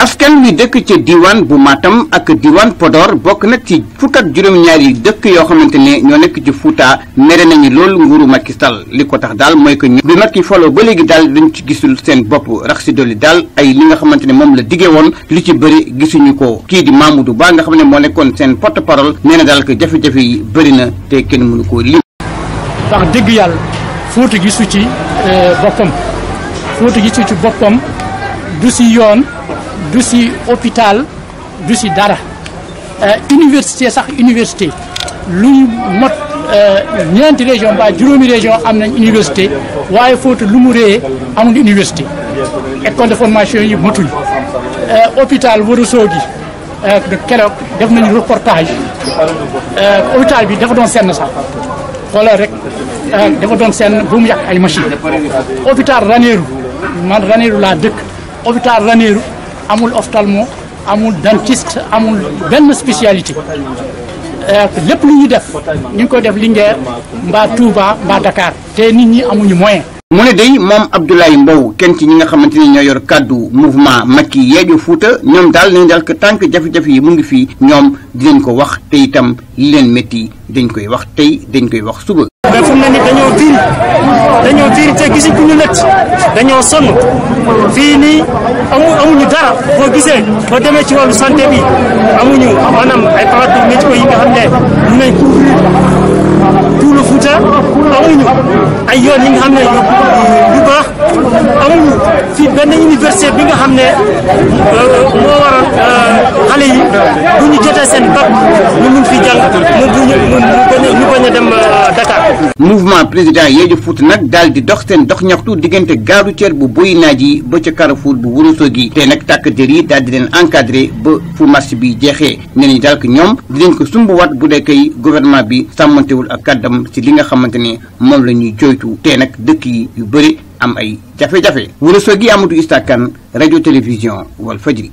askan wi dëkk ci diwaan bu Matam ak diwaan Podor bokk nag ci fukk ak juróom-ñaari dëkk yoo xamante ne ñoo nekk ci Fuuta mere nañu loolu nguuru Macky Sall li ko tax daal mooy que bi Macky faloo ba léegi daal dañ ci gisul seen bopp rax si dolli daal ay li nga xamante ne moom la diggee woon li ci bëri gisuñu ko. kii di Mamadou Ba nga xam ne moo nekkoon seen porte-parole nee na daal que jafe-jafe yi bëri na te kenn mënu koo lim. wax dëgg yàlla Fuuta gisu ci boppam Fuuta gisu ci boppam du si yoon du si hôpital du si dara université sax université lu mot ñeenti région ba juróomi région am nañ université waaye Fuuta lu mu réyee amul université école de formation yi motuñ hôpital Ourossogui keroog def nañu reportage hôpital bi dafa doon senn sax xoolal rek dafa doon senn bu mu yàq ay machine hôpital Ranérou man Ranérou laa dëkk hôpital Ranérou amul ophtalmo amul dentiste amul benn spécialité lépp lu ñu def ñu ngi koy def Linguère mbaa Touba mbaa Dakar te nit ñi amuñu moyen. mu ne day moom Abdoulaye Mbow kenn ci ñi nga xamante ni ñoo yor kàddu mouvement Macky Yeeju Fuuta ñoom daal nañ daal que tant que jafe-jafe yi mu ngi fii ñoom di leen ko wax te itam li leen métti dañ koy wax tey dañ koy wax suba. mais fu mu ne nii dañoo fiir te gisuñ ku ñu lëtt dañoo sonn fii nii amuñu dara boo gisee boo demee ci wàllu santé bi amuñu maanaam ay plateaux médicaux yi nga xam ne mun nañ couvrir tout le Fouta amuñu ay yoon yi nga xam ne yu baax amuñu fii benn université bi nga xam ne moo waral xale yi bu ñu jotee seen bac ñu mun fi jàng ñu bañ a dem Dakar. mouvement président Yeeju Fuuta nag daal di dox seen dox ñaxtu diggante gare routière bu Boy Naaji ba ca Carrefour bu Ourossogui te nag tàkk der yi daal di leen encadré ba fu marché bi jeexee nee nañu daal que ñoom dinañ ko sumbuwaat bu dee kay gouvernement bi sàmmantewul ak kàddam ci li nga xamante ne moom la ñuy joytu te nag dëkk yi yu bëri am ay jafe-jafe. Ourossogui Amadou Ista Kane rajo télévision Walfadjri.